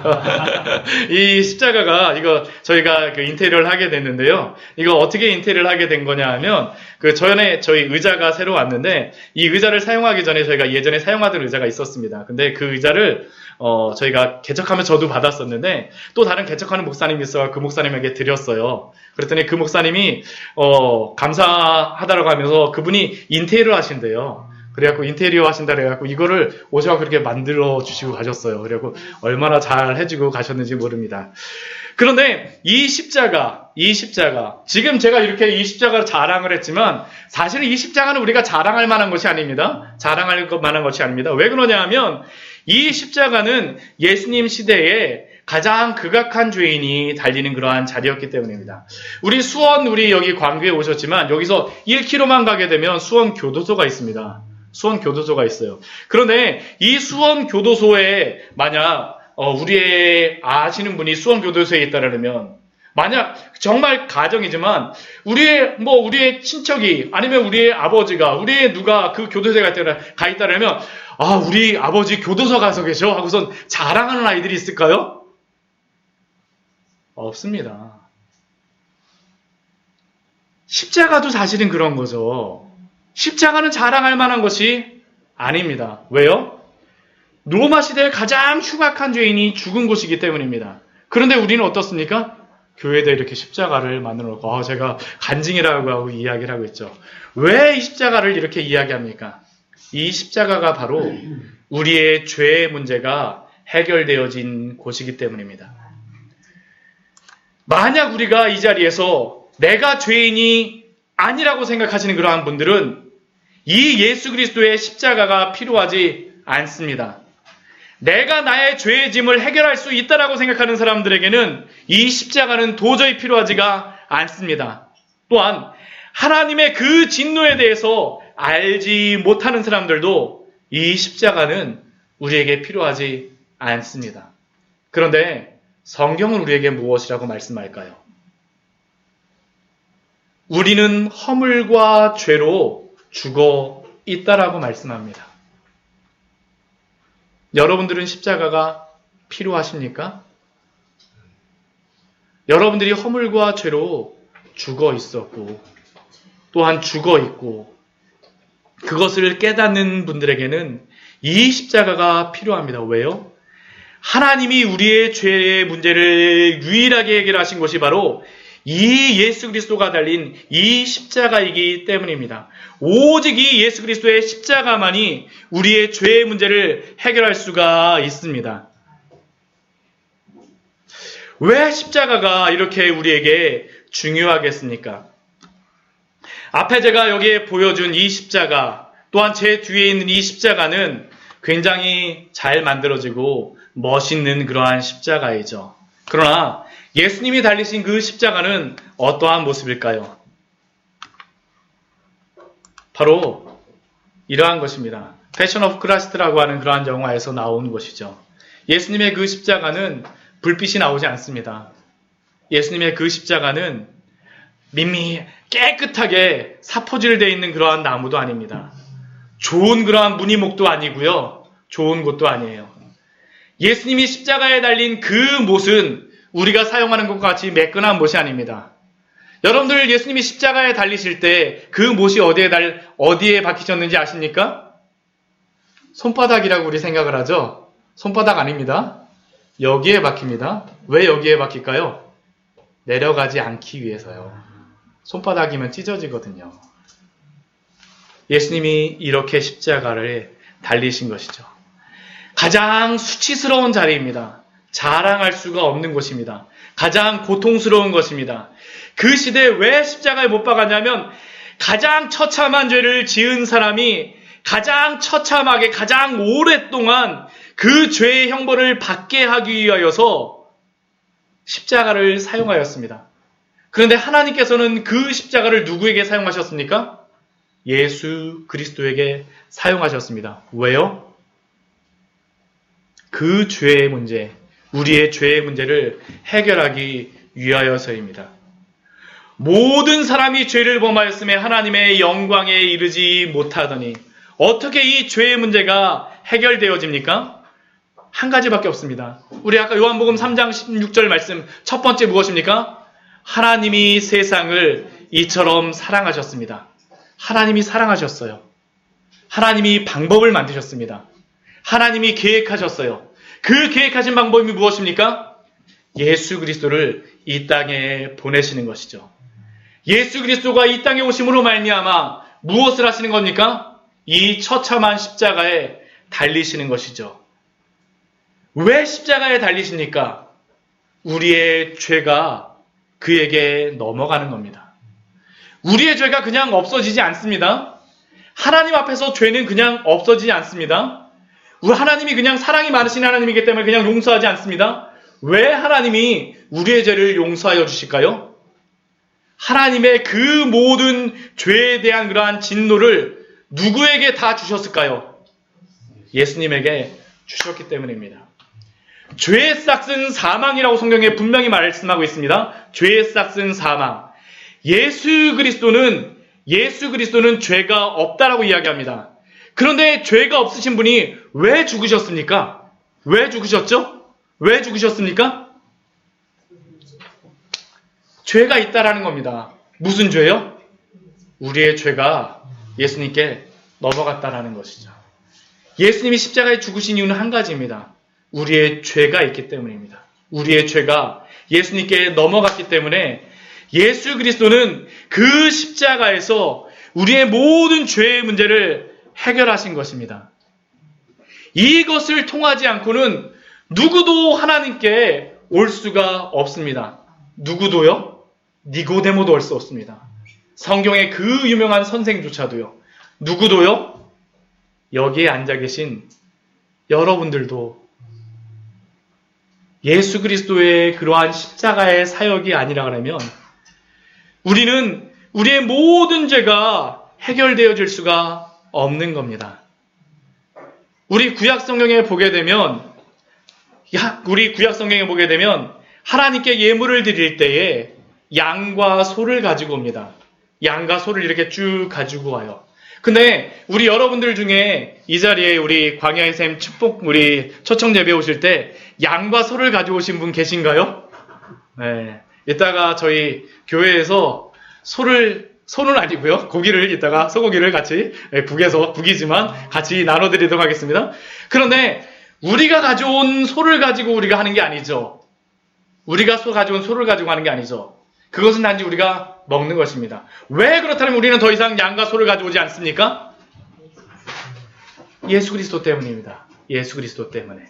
이 십자가가, 이거 저희가 그 인테리어를 하게 됐는데요. 이거 어떻게 인테리어를 하게 된 거냐 하면, 전에 저희 의자가 새로 왔는데, 이 의자를 사용하기 전에 저희가 예전에 사용하던 의자가 있었습니다. 근데 그 의자를, 저희가 개척하면 저도 받았었는데, 또 다른 개척하는 목사님이 있어서 그 목사님에게 드렸어요. 그랬더니 그 목사님이, 감사하다라고 하면서 그분이 인테리어를 하신대요. 그래갖고 인테리어 하신다 그래갖고 이거를 오셔서 그렇게 만들어 주시고 가셨어요. 그래갖고 얼마나 잘 해주고 가셨는지 모릅니다. 그런데 이 십자가 지금 제가 이렇게 이 십자가를 자랑을 했지만 사실은 이 십자가는 우리가 자랑할 만한 것이 아닙니다. 자랑할 만한 것이 아닙니다. 왜 그러냐 하면 이 십자가는 예수님 시대에 가장 극악한 죄인이 달리는 그러한 자리였기 때문입니다. 우리 여기 광교에 오셨지만 여기서 1km만 가게 되면 수원 교도소가 있습니다. 수원 교도소가 있어요. 그런데 이 수원 교도소에 만약 우리의 아시는 분이 수원 교도소에 있다라면 만약 정말 가정이지만 우리의 친척이 아니면 우리의 아버지가 우리의 누가 그 교도소에 가 있다라면 우리 아버지 교도소 가서 계셔 하고선 자랑하는 아이들이 있을까요? 없습니다. 십자가도 사실은 그런 거죠. 십자가는 자랑할 만한 것이 아닙니다. 왜요? 로마 시대의 가장 흉악한 죄인이 죽은 곳이기 때문입니다. 그런데 우리는 어떻습니까? 교회에다 이렇게 십자가를 만들어 놓고 제가 간증이라고 하고 이야기를 하고 있죠. 왜 이 십자가를 이렇게 이야기합니까? 이 십자가가 바로 우리의 죄의 문제가 해결되어진 곳이기 때문입니다. 만약 우리가 이 자리에서 내가 죄인이 아니라고 생각하시는 그러한 분들은 이 예수 그리스도의 십자가가 필요하지 않습니다. 내가 나의 죄의 짐을 해결할 수 있다라고 생각하는 사람들에게는 이 십자가는 도저히 필요하지가 않습니다. 또한 하나님의 그 진노에 대해서 알지 못하는 사람들도 이 십자가는 우리에게 필요하지 않습니다. 그런데 성경은 우리에게 무엇이라고 말씀할까요? 우리는 허물과 죄로 죽어 있다라고 말씀합니다. 여러분들은 십자가가 필요하십니까? 여러분들이 허물과 죄로 죽어 있었고 또한 죽어 있고 그것을 깨닫는 분들에게는 이 십자가가 필요합니다. 왜요? 하나님이 우리의 죄의 문제를 유일하게 해결하신 것이 바로 이 예수 그리스도가 달린 이 십자가이기 때문입니다. 오직 이 예수 그리스도의 십자가만이 우리의 죄의 문제를 해결할 수가 있습니다. 왜 십자가가 이렇게 우리에게 중요하겠습니까? 앞에 제가 여기에 보여준 이 십자가, 또한 제 뒤에 있는 이 십자가는 굉장히 잘 만들어지고 멋있는 그러한 십자가이죠. 그러나 예수님이 달리신 그 십자가는 어떠한 모습일까요? 바로 이러한 것입니다. 패션 오브 크라이스트라고 하는 그러한 영화에서 나온 것이죠. 예수님의 그 십자가는 불빛이 나오지 않습니다. 예수님의 그 십자가는 깨끗하게 사포질되어 있는 그러한 나무도 아닙니다. 좋은 그러한 무늬목도 아니고요. 좋은 곳도 아니에요. 예수님이 십자가에 달린 그 못은 우리가 사용하는 것과 같이 매끈한 못이 아닙니다. 여러분들 예수님이 십자가에 달리실 때 그 못이 어디에 박히셨는지 아십니까? 손바닥이라고 우리 생각을 하죠. 손바닥 아닙니다. 여기에 박힙니다. 왜 여기에 박힐까요? 내려가지 않기 위해서요. 손바닥이면 찢어지거든요. 예수님이 이렇게 십자가를 달리신 것이죠. 가장 수치스러운 자리입니다. 자랑할 수가 없는 곳입니다. 가장 고통스러운 것입니다. 그 시대에 왜 십자가에 못 박았냐면 가장 처참한 죄를 지은 사람이 가장 처참하게 가장 오랫동안 그 죄의 형벌을 받게 하기 위하여서 십자가를 사용하였습니다. 그런데 하나님께서는 그 십자가를 누구에게 사용하셨습니까? 예수 그리스도에게 사용하셨습니다. 왜요? 그 죄의 문제, 우리의 죄의 문제를 해결하기 위하여서입니다. 모든 사람이 죄를 범하였음에 하나님의 영광에 이르지 못하더니 어떻게 이 죄의 문제가 해결되어집니까? 한 가지밖에 없습니다. 우리 아까 요한복음 3장 16절 말씀 첫 번째 무엇입니까? 하나님이 세상을 이처럼 사랑하셨습니다. 하나님이 사랑하셨어요. 하나님이 방법을 만드셨습니다. 하나님이 계획하셨어요. 그 계획하신 방법이 무엇입니까? 예수 그리스도를 이 땅에 보내시는 것이죠. 예수 그리스도가 이 땅에 오심으로 말미암아 무엇을 하시는 겁니까? 이 처참한 십자가에 달리시는 것이죠. 왜 십자가에 달리십니까? 우리의 죄가 그에게 넘어가는 겁니다. 우리의 죄가 그냥 없어지지 않습니다. 하나님 앞에서 죄는 그냥 없어지지 않습니다. 하나님이 그냥 사랑이 많으신 하나님이기 때문에 그냥 용서하지 않습니다. 왜 하나님이 우리의 죄를 용서하여 주실까요? 하나님의 그 모든 죄에 대한 그러한 진노를 누구에게 다 주셨을까요? 예수님에게 주셨기 때문입니다. 죄의 싹은 사망이라고 성경에 분명히 말씀하고 있습니다. 죄의 싹은 사망. 예수 그리스도는 죄가 없다라고 이야기합니다. 그런데 죄가 없으신 분이 왜 죽으셨습니까? 왜 죽으셨죠? 왜 죽으셨습니까? 죄가 있다라는 겁니다. 무슨 죄요? 우리의 죄가 예수님께 넘어갔다라는 것이죠. 예수님이 십자가에 죽으신 이유는 한 가지입니다. 우리의 죄가 있기 때문입니다. 우리의 죄가 예수님께 넘어갔기 때문에 예수 그리스도는 그 십자가에서 우리의 모든 죄의 문제를 해결하신 것입니다. 이것을 통하지 않고는 누구도 하나님께 올 수가 없습니다. 누구도요? 니고데모도 올 수 없습니다. 성경의 그 유명한 선생조차도요. 누구도요? 여기에 앉아 계신 여러분들도 예수 그리스도의 그러한 십자가의 사역이 아니라 그러면 우리는 우리의 모든 죄가 해결되어질 수가 없는 겁니다. 우리 구약 성경에 보게 되면 하나님께 예물을 드릴 때에 양과 소를 가지고 옵니다. 양과 소를 이렇게 쭉 가지고 와요. 근데 우리 여러분들 중에 이 자리에 우리 광야의 샘 축복 우리 초청 예배 오실 때 양과 소를 가지고 오신 분 계신가요? 네. 이따가 저희 교회에서 소는 아니고요. 고기를 이따가 소고기를 같이 북이지만 같이 나눠드리도록 하겠습니다. 그런데 우리가 가져온 소를 가지고 우리가 하는 게 아니죠. 우리가 가져온 소를 가지고 하는 게 아니죠. 그것은 단지 우리가 먹는 것입니다. 왜 그렇다면 우리는 더 이상 양과 소를 가져오지 않습니까? 예수 그리스도 때문입니다. 예수 그리스도 때문에.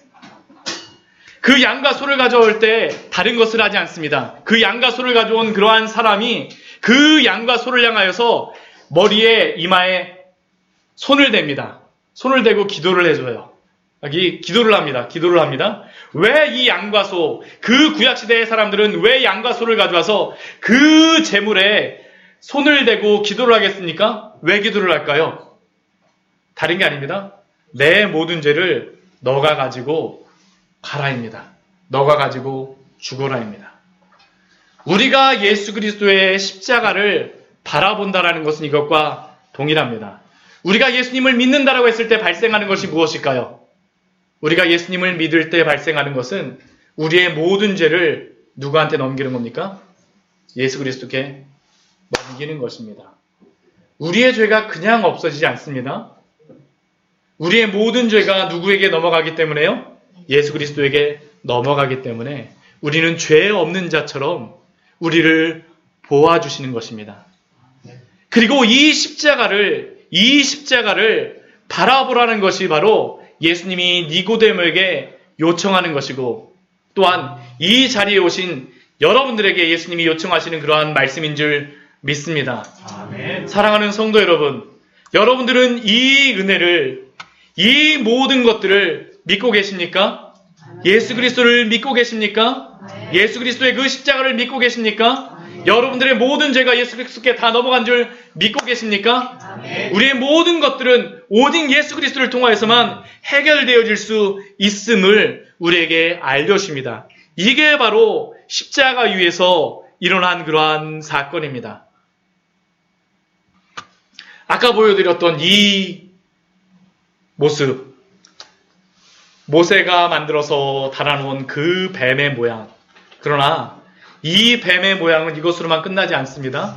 그 양과 소를 가져올 때 다른 것을 하지 않습니다. 그 양과 소를 가져온 그러한 사람이 그 양과 소를 향하여서 머리에 이마에 손을 댑니다. 손을 대고 기도를 해줘요. 기도를 합니다. 왜 이 양과 소, 그 구약시대의 사람들은 왜 양과 소를 가져와서 그 제물에 손을 대고 기도를 하겠습니까? 왜 기도를 할까요? 다른 게 아닙니다. 내 모든 죄를 너가 가지고 가라입니다. 너가 가지고 죽어라입니다. 우리가 예수 그리스도의 십자가를 바라본다라는 것은 이것과 동일합니다. 우리가 예수님을 믿는다라고 했을 때 발생하는 것이 무엇일까요? 우리가 예수님을 믿을 때 발생하는 것은 우리의 모든 죄를 누구한테 넘기는 겁니까? 예수 그리스도께 넘기는 것입니다. 우리의 죄가 그냥 없어지지 않습니다. 우리의 모든 죄가 누구에게 넘어가기 때문에요? 예수 그리스도에게 넘어가기 때문에 우리는 죄 없는 자처럼 우리를 보아주시는 것입니다. 그리고 이 십자가를 바라보라는 것이 바로 예수님이 니고데모에게 요청하는 것이고, 또한 이 자리에 오신 여러분들에게 예수님이 요청하시는 그러한 말씀인 줄 믿습니다. 아멘. 사랑하는 성도 여러분, 여러분들은 이 은혜를, 이 모든 것들을 믿고 계십니까? 예수 그리스도를 믿고 계십니까? 예수 그리스도의 그 십자가를 믿고 계십니까? 여러분들의 모든 죄가 예수 그리스도께 다 넘어간 줄 믿고 계십니까? 우리의 모든 것들은 오직 예수 그리스도를 통하여서만 해결되어질 수 있음을 우리에게 알려주십니다. 이게 바로 십자가 위에서 일어난 그러한 사건입니다. 아까 보여드렸던 이 모습, 모세가 만들어서 달아놓은 그 뱀의 모양. 그러나 이 뱀의 모양은 이것으로만 끝나지 않습니다.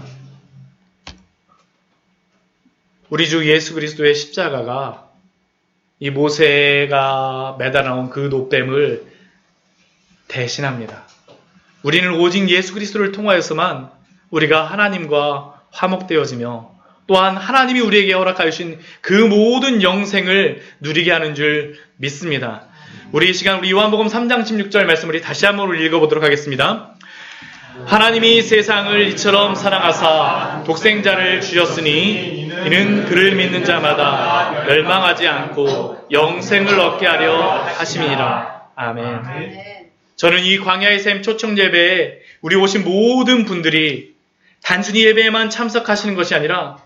우리 주 예수 그리스도의 십자가가 이 모세가 매달아놓은 그 노뱀을 대신합니다. 우리는 오직 예수 그리스도를 통하여서만 우리가 하나님과 화목되어지며, 또한 하나님이 우리에게 허락하여 주신 그 모든 영생을 누리게 하는 줄 믿습니다. 우리 이 시간 우리 요한복음 3장 16절 말씀을 다시 한번 읽어보도록 하겠습니다. 하나님이 세상을 이처럼 사랑하사 독생자를 주셨으니 이는 그를 믿는 자마다 멸망하지 않고 영생을 얻게 하려 하심이니라. 아멘. 저는 이 광야의 샘 초청 예배에 우리 오신 모든 분들이 단순히 예배에만 참석하시는 것이 아니라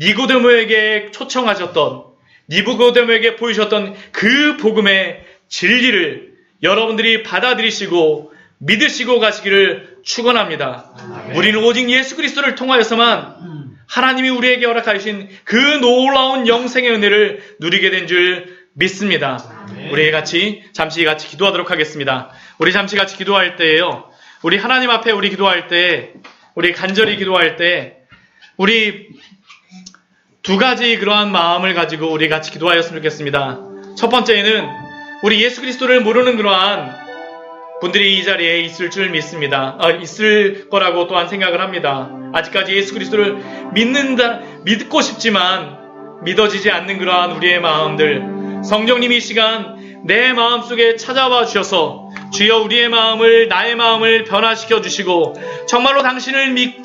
니고데모에게 초청하셨던, 니고데모에게 보이셨던 그 복음의 진리를 여러분들이 받아들이시고 믿으시고 가시기를 축원합니다. 우리는 오직 예수 그리스도를 통하여서만 하나님이 우리에게 허락하신 그 놀라운 영생의 은혜를 누리게 된 줄 믿습니다. 우리 잠시 같이 기도하도록 하겠습니다. 우리 잠시 같이 기도할 때에요, 우리 하나님 앞에 우리 기도할 때, 우리 간절히 기도할 때, 우리 두 가지 그러한 마음을 가지고 우리 같이 기도하였으면 좋겠습니다. 첫 번째는 우리 예수 그리스도를 모르는 그러한 분들이 이 자리에 있을 줄 믿습니다. 있을 거라고 또한 생각을 합니다. 아직까지 예수 그리스도를 믿고 싶지만 믿어지지 않는 그러한 우리의 마음들, 성령님이 이 시간 내 마음속에 찾아와 주셔서 주여 우리의 마음을, 나의 마음을 변화시켜 주시고 정말로 당신을 믿고